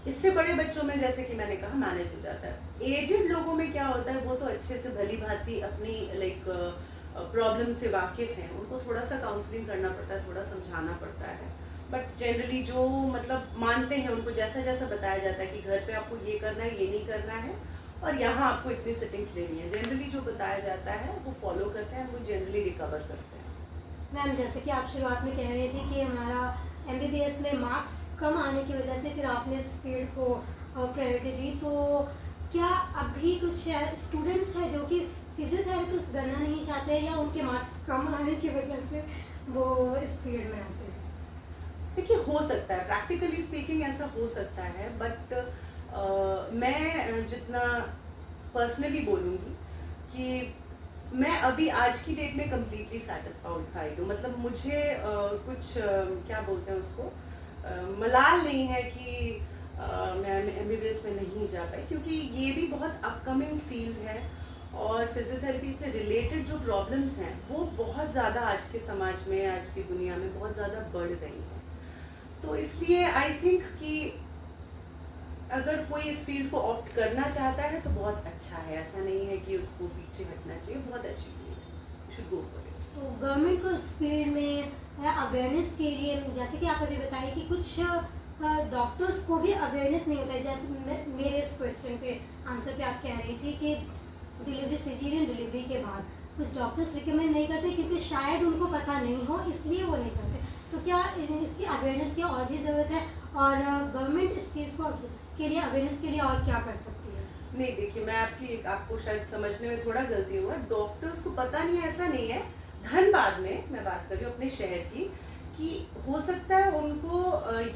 इससे बड़े बच्चों में जैसे कि मैंने कहा मैनेज हो जाता है। एजेड लोगों में क्या होता है, वो तो अच्छे से भली भांति अपनी प्रॉब्लम से वाकिफ़ हैं, उनको थोड़ा सा काउंसलिंग करना पड़ता है, थोड़ा समझाना पड़ता है। बट जनरली जो मतलब मानते हैं, उनको जैसा जैसा बताया जाता है कि घर पे आपको ये करना है, ये नहीं करना है, और यहाँ आपको इतनी सेटिंग्स लेनी है, जनरली जो बताया जाता है वो फॉलो करते हैं, वो जनरली रिकवर करते हैं। मैम, जैसे कि आप शुरुआत में कह रहे थे कि हमारा एमबीबीएस में मार्क्स कम आने की वजह से फिर आपने इस फील्ड को प्रायोरिटी दी, तो क्या अभी कुछ स्टूडेंट्स हैं जो कि फिजियोथेरेपिस्ट बनना नहीं चाहते या उनके मार्क्स कम आने की वजह से वो इस फील्ड में आते हैं? देखिए, हो सकता है, प्रैक्टिकली स्पीकिंग ऐसा हो सकता है, बट मैं जितना पर्सनली बोलूँगी कि मैं अभी आज की डेट में कम्प्लीटली सेटिस्फाइड हूँ। मतलब मुझे कुछ क्या बोलते हैं उसको, मलाल नहीं है कि मैं एमबीबीएस में नहीं जा पाई, क्योंकि ये भी बहुत अपकमिंग फील्ड है और फिजियोथेरेपी से रिलेटेड जो प्रॉब्लम्स हैं वो बहुत ज़्यादा आज के समाज में, आज की दुनिया में बहुत ज़्यादा बढ़ रही हैं। तो इसलिए आई थिंक कि अगर कोई इस फील्ड को ऑप्ट करना चाहता है तो बहुत अच्छा है, ऐसा नहीं है कि उसको पीछे हटना चाहिए, बहुत अच्छी field, should go for it. तो गवर्नमेंट को इस फील्ड में अवेयरनेस के लिए, जैसे कि आप अभी बताइए कि कुछ डॉक्टर्स को भी अवेयरनेस नहीं होता है, जैसे मेरे इस क्वेश्चन पे आंसर पे आप कह रही थी कि डिलीवरी, सिजेरियन डिलीवरी के बाद कुछ डॉक्टर्स रिकमेंड नहीं करते क्योंकि शायद उनको पता नहीं हो, इसलिए वो नहीं करते। तो क्या इसकी अवेयरनेस की और भी ज़रूरत है, और गवर्नमेंट इस चीज़ को के लिए, अवेयरनेस के लिए और क्या कर सकती है? नहीं, देखिए, मैं आपको शायद समझने में थोड़ा गलती हुआ, डॉक्टर्स को पता नहीं है ऐसा नहीं है। धनबाद में मैं बात कर रही हूँ अपने शहर की, कि हो सकता है उनको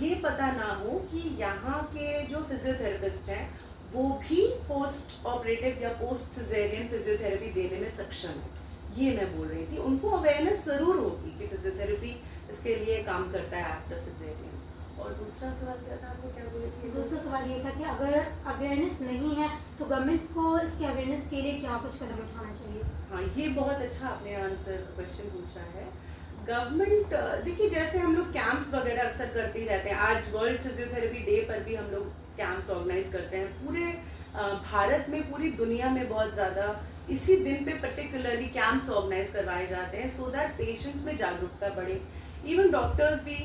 ये पता ना हो कि यहाँ के जो फिजियोथेरेपिस्ट हैं वो भी पोस्ट ऑपरेटिव या पोस्ट सिजेरियन फिजियोथेरेपी देने में सक्षम है, ये मैं बोल रही थी। उनको अवेयरनेस ज़रूर होगी कि फिजियोथेरेपी इसके लिए काम करता है आफ्टर सिजेरियन। और दूसरा सवाल क्या था, आपको क्या बोले थे? दूसरा सवाल ये था कि अगर अवेयरनेस नहीं है तो गवर्नमेंट को इसके अवेयरनेस के लिए क्या कुछ कदम उठाना चाहिए? हाँ, ये बहुत अच्छा आपने क्वेश्चन पूछा है। गवर्नमेंट, देखिए, जैसे हम लोग कैंप्स वगैरह अक्सर करते ही रहते हैं, आज वर्ल्ड फिजियोथेरेपी डे पर भी हम लोग कैंप्स ऑर्गेनाइज करते हैं। पूरे भारत में, पूरी दुनिया में बहुत ज़्यादा इसी दिन पे पर्टिकुलरली कैंप्स ऑर्गेनाइज करवाए जाते हैं, सो दैट पेशेंट्स में जागरूकता बढ़े। इवन डॉक्टर्स भी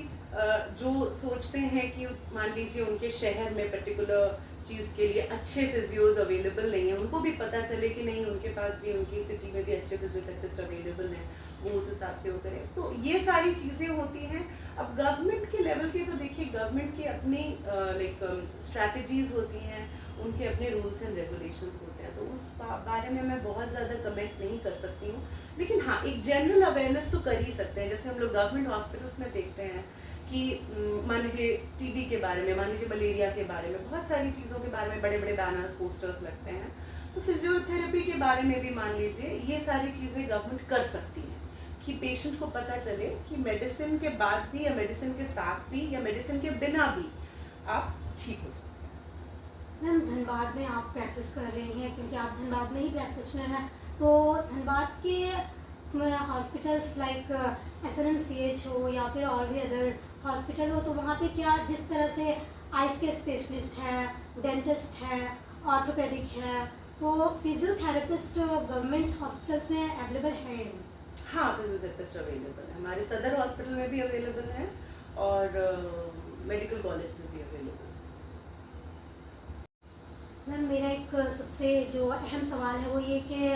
जो सोचते हैं कि मान लीजिए उनके शहर में पर्टिकुलर चीज़ के लिए अच्छे फिजियोज अवेलेबल नहीं है, उनको भी पता चले कि नहीं, उनके पास भी, उनकी सिटी में भी अच्छे फिजियोथेरेपिस्ट अवेलेबल हैं, वो उस हिसाब से वो करें। तो ये सारी चीज़ें होती हैं। अब गवर्नमेंट के लेवल की तो देखिए, गवर्नमेंट की अपनी स्ट्रैटेजीज़ होती हैं, उनके अपने रूल्स एंड रेगुलेशंस होते हैं, तो उस बारे में मैं बहुत ज़्यादा कमेंट नहीं कर सकती हूँ। लेकिन हाँ, एक जनरल अवेयरनेस तो कर ही सकते हैं। जैसे हम लोग गवर्नमेंट हॉस्पिटल्स में देखते हैं कि मान लीजिए टीबी के बारे में, मान लीजिए मलेरिया के बारे में, बहुत सारी चीज़ों के बारे में बड़े बड़े बैनर्स, पोस्टर्स लगते हैं। तो फिजियोथेरेपी के बारे में भी मान लीजिए ये सारी चीज़ें गवर्नमेंट कर सकती है कि पेशेंट को पता चले कि मेडिसिन के बाद भी या मेडिसिन के साथ भी या मेडिसिन के बिना भी आप ठीक हो सकते हैं। मैम, धनबाद में आप प्रैक्टिस कर रही हैं, क्योंकि आप धनबाद में ही प्रैक्टिशनर हैं, तो धनबाद के हॉस्पिटल्स लाइक SNMCH हो या फिर और भी अदर हॉस्पिटल हो, तो वहाँ पे क्या, जिस तरह से आइज के स्पेशलिस्ट है, डेंटिस्ट है, ऑर्थोपेडिक है, तो फिजियोथेरेपिस्ट गवर्नमेंट हॉस्पिटल्स में अवेलेबल है या नहीं? हाँ, फिजियोथेरेपिस्ट अवेलेबल है, हमारे सदर हॉस्पिटल में भी अवेलेबल है और मेडिकल कॉलेज में भी अवेलेबल है। मैम, मेरा एक सबसे जो अहम सवाल है वो ये कि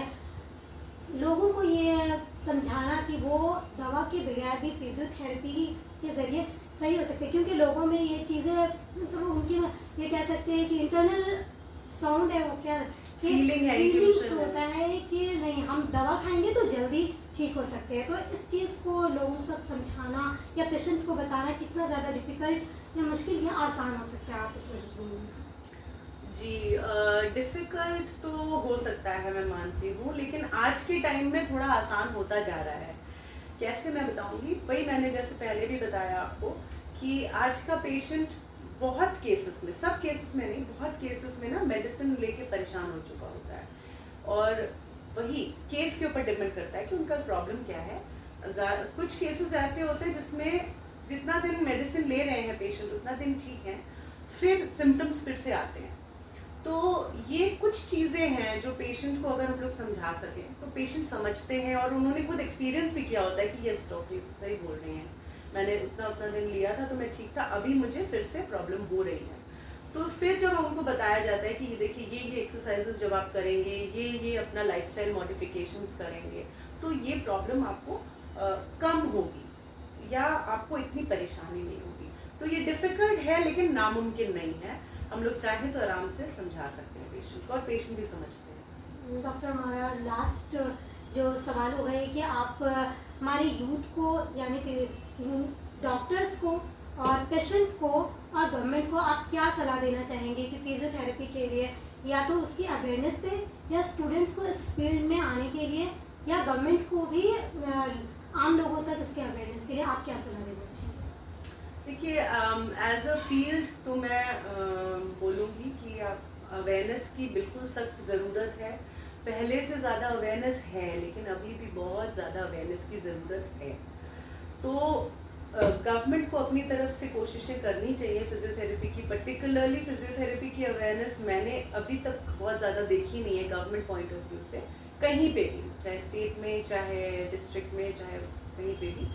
लोगों को ये समझाना कि वो दवा के बगैर भी फिजियोथेरेपी के ज़रिए सही हो सकते हैं, क्योंकि लोगों में ये चीज़ें, मतलब उनकी, ये कह सकते हैं कि इंटरनल साउंड है वो क्या Feeling है, फीलिंग्स intuition है। होता है कि नहीं हम दवा खाएंगे तो जल्दी ठीक हो सकते हैं। तो इस चीज़ को लोगों तक समझाना या पेशेंट को बताना कितना ज़्यादा डिफ़िकल्ट या मुश्किल या आसान हो सकता है, आप इस बारे में बोलिए। जी, डिफ़िकल्ट तो हो सकता है, मैं मानती हूँ, लेकिन आज के टाइम में थोड़ा आसान होता जा रहा है। कैसे मैं बताऊँगी? वही मैंने जैसे पहले भी बताया आपको कि आज का पेशेंट बहुत केसेस में, सब केसेस में नहीं, बहुत केसेस में ना मेडिसिन लेके परेशान हो चुका होता है। और वही केस के ऊपर डिपेंड करता है कि उनका प्रॉब्लम क्या है। कुछ केसेस ऐसे होते हैं जिसमें जितना दिन मेडिसिन ले रहे हैं पेशेंट उतना दिन ठीक है, फिर सिम्टम्स फिर से आते हैं। तो ये कुछ चीज़ें हैं जो पेशेंट को अगर हम लोग समझा सकें तो पेशेंट समझते हैं, और उन्होंने खुद एक्सपीरियंस भी किया होता है कि यस डॉक्टर सही बोल रही हैं, मैंने उतना उतना दिन लिया था तो मैं ठीक था, अभी मुझे फिर से प्रॉब्लम हो रही है। तो फिर जब उनको बताया जाता है कि ये देखिए ये एक्सरसाइजेज जब आप करेंगे, ये अपना लाइफस्टाइल मॉडिफिकेशंस करेंगे तो ये प्रॉब्लम आपको कम होगी या आपको इतनी परेशानी नहीं होगी। तो ये डिफ़िकल्ट है लेकिन नामुमकिन नहीं है। हम लोग चाहें तो आराम से समझा सकते हैं पेशेंट को, और पेशेंट भी समझते हैं। डॉक्टर, हमारा लास्ट जो सवाल होगा ये कि आप हमारे यूथ को यानी फिर डॉक्टर्स को और पेशेंट को और गवर्नमेंट को आप क्या सलाह देना चाहेंगे कि फिजियोथेरेपी के लिए या तो उसकी अवेयरनेस पे या स्टूडेंट्स को इस फील्ड में आने के लिए या गवर्नमेंट को भी आम लोगों तक इसके अवेयरनेस के लिए आप क्या सलाह देना चाहेंगे? देखिए, एज अ फील्ड तो मैं बोलूँगी कि आप अवेयरनेस की बिल्कुल सख्त ज़रूरत है। पहले से ज़्यादा अवेयरनेस है, लेकिन अभी भी बहुत ज़्यादा अवेयरनेस की ज़रूरत है। तो गवर्नमेंट को अपनी तरफ से कोशिशें करनी चाहिए फिजियोथेरेपी की, पर्टिकुलरली फिजियोथेरेपी की अवेयरनेस मैंने अभी तक बहुत ज़्यादा देखी नहीं है गवर्नमेंट पॉइंट ऑफ व्यू से, कहीं पे भी, चाहे स्टेट में, चाहे डिस्ट्रिक्ट में, चाहे कहीं पे भी।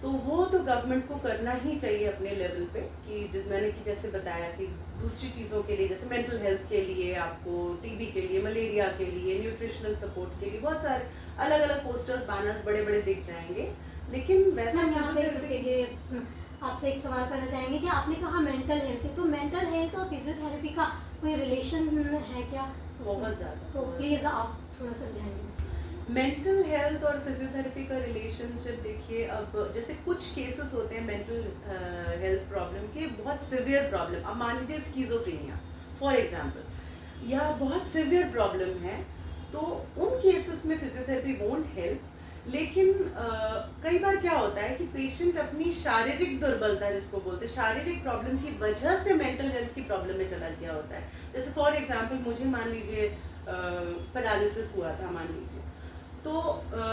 तो वो तो गवर्नमेंट को करना ही चाहिए अपने लेवल पे कि मैंने कि जैसे बताया कि दूसरी चीज़ों के लिए, जैसे मेंटल हेल्थ के लिए, आपको टीबी के लिए, मलेरिया के लिए, न्यूट्रिशनल सपोर्ट के लिए बहुत सारे अलग अलग पोस्टर्स, बैनर्स बड़े बड़े दिख जाएंगे, लेकिन वैसा मैम, यहाँ पे फिजियोथेरेपी आपसे एक सवाल करना चाहेंगे कि आपने कहा मेंटल हेल्थ, तो मेंटल हेल्थ और फिजियोथेरेपी का कोई रिलेशन है क्या उसमें? बहुत ज़्यादा, तो बहुत प्लीज़ आप थोड़ा समझाएंगे। मेंटल हेल्थ और फिजियोथेरेपी का रिलेशनशिप देखिए, अब जैसे कुछ केसेस होते हैं मेंटल हेल्थ प्रॉब्लम के, बहुत सिवियर प्रॉब्लम, अब मान लीजिए स्किज़ोफ्रेनिया फॉर एग्जांपल, या बहुत सिवियर प्रॉब्लम है, तो उन केसेस में फिजियोथेरेपी वोंट हेल्प। लेकिन कई बार क्या होता है कि पेशेंट अपनी शारीरिक दुर्बलता, जिसको बोलते हैं शारीरिक प्रॉब्लम की वजह से मेंटल हेल्थ की प्रॉब्लम में चला गया होता है। जैसे फॉर एग्जांपल मुझे मान लीजिए पैरालिसिस हुआ था, मान लीजिए, तो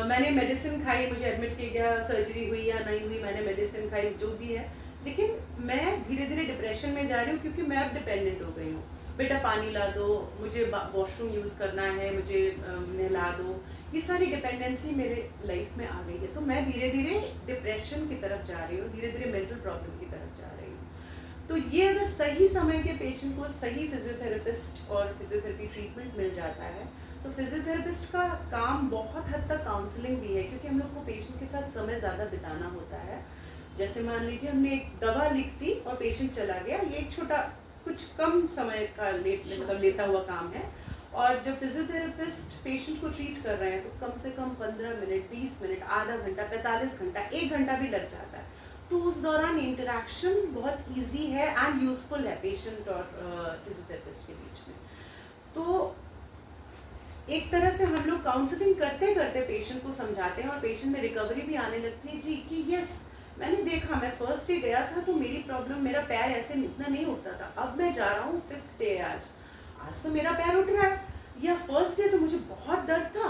मैंने मेडिसिन खाई, मुझे एडमिट किया गया, सर्जरी हुई या नहीं हुई, मैंने मेडिसिन खाई, जो भी है, लेकिन मैं धीरे धीरे डिप्रेशन में जा रही हूँ क्योंकि मैं अब डिपेंडेंट हो गई हूँ। बेटा पानी ला दो, मुझे वॉशरूम यूज़ करना है, मुझे नहला दो, ये सारी डिपेंडेंसी मेरे लाइफ में आ गई है। तो मैं धीरे धीरे डिप्रेशन की तरफ जा रही हूँ, धीरे धीरे मेंटल प्रॉब्लम की तरफ जा रही हूँ। तो ये अगर सही समय के पेशेंट को सही फिजियोथेरेपिस्ट और फिजियोथेरेपी ट्रीटमेंट मिल जाता है, तो फिजियोथेरेपिस्ट का काम बहुत हद तक काउंसलिंग भी है, क्योंकि हम लोग को पेशेंट के साथ समय ज़्यादा बिताना होता है। जैसे मान लीजिए हमने एक दवा लिख दी और पेशेंट चला गया, ये एक छोटा कुछ कम समय का मतलब लेता हुआ काम है। और जब फिजियोथेरेपिस्ट पेशेंट को ट्रीट कर रहे हैं तो कम से कम 15 मिनट, 20 मिनट, आधा घंटा, 45 घंटा, 1 घंटा भी लग जाता है। तो उस दौरान इंटरेक्शन बहुत ईजी है एंड यूजफुल है पेशेंट और फिजियोथेरेपिस्ट के बीच में। तो एक तरह से हम लोग काउंसलिंग करते करते पेशेंट को समझाते हैं और पेशेंट में रिकवरी भी आने लगती है जी, कि यस मैंने देखा, मैं फर्स्ट डे गया था तो मेरी प्रॉब्लम, मेरा पैर ऐसे इतना नहीं उठता था, अब मैं जा रहा हूँ 5th डे, आज तो मेरा पैर उठ रहा है, या फर्स्ट डे तो मुझे बहुत दर्द था,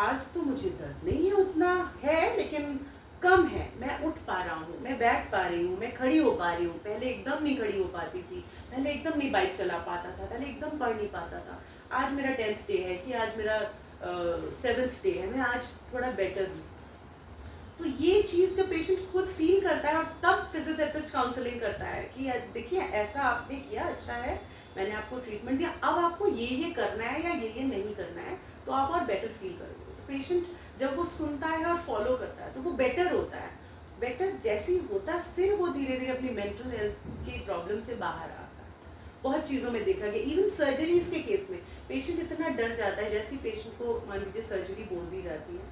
आज तो मुझे दर्द नहीं है, उतना है लेकिन कम है, मैं उठ पा रहा हूँ, मैं बैठ पा रही हूँ, मैं खड़ी हो पा रही हूँ, पहले एकदम नहीं खड़ी हो पाती थी, पहले एकदम नहीं बाइक चला पाता था, पहले एकदम पढ़ नहीं पाता था, आज मेरा 10th डे है, कि आज मेरा 7th डे है, मैं आज थोड़ा बेटर हूँ। तो ये चीज़ जब पेशेंट खुद फील करता है और तब फिजियोथेरेपिस्ट काउंसलिंग करता है कि देखिए ऐसा आपने किया, अच्छा है, मैंने आपको ट्रीटमेंट दिया, अब आपको ये करना है या ये नहीं करना है, तो आप और बेटर फील करोगे। तो पेशेंट जब वो सुनता है और फॉलो करता है तो वो बेटर होता है, बेटर जैसे ही होता है फिर वो धीरे धीरे अपनी मेंटल हेल्थ की प्रॉब्लम से बाहर आता है। बहुत चीज़ों में देखा गया। इवन सर्जरीज के केस में पेशेंट इतना डर जाता है, जैसे पेशेंट को मान लीजिए सर्जरी बोल दी जाती है,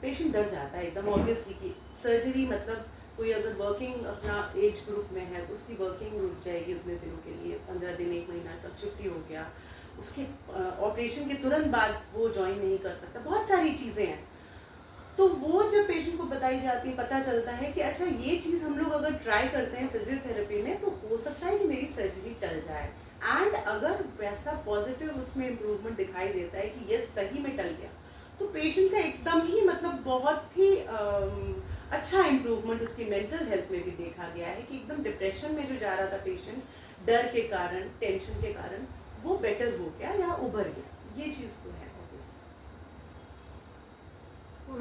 पेशेंट डर जाता है एकदम ऑब्वियसली कि सर्जरी मतलब कोई अगर वर्किंग अपना एज ग्रुप में है तो उसकी वर्किंग रुक जाएगी उतने दिनों के लिए, 15 दिन 1 महीना तक छुट्टी हो गया, उसके ऑपरेशन के तुरंत बाद वो ज्वाइन नहीं कर सकता, बहुत सारी चीज़ें हैं। तो वो जब पेशेंट को बताई जाती है, पता चलता है कि अच्छा ये चीज़ हम लोग अगर ट्राई करते हैं फिजियोथेरेपी में तो हो सकता है कि मेरी सर्जरी टल जाए, एंड अगर वैसा पॉजिटिव उसमें इम्प्रूवमेंट दिखाई देता है कि ये सही में टल गया, तो पेशेंट का एकदम ही मतलब बहुत ही अच्छा इम्प्रूवमेंट उसकी मेंटल हेल्थ में भी देखा गया है कि एकदम डिप्रेशन में जो जा रहा था पेशेंट डर के कारण, टेंशन के कारण, वो बेटर हो गया या उभर गया। ये चीज़ तो है ऑब्वियसली।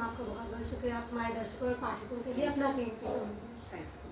आपका बहुत बहुत शुक्रिया, आप हमारे दर्शकों और पाठकों के लिए अपना कीमती समय दिया। थैंक्स।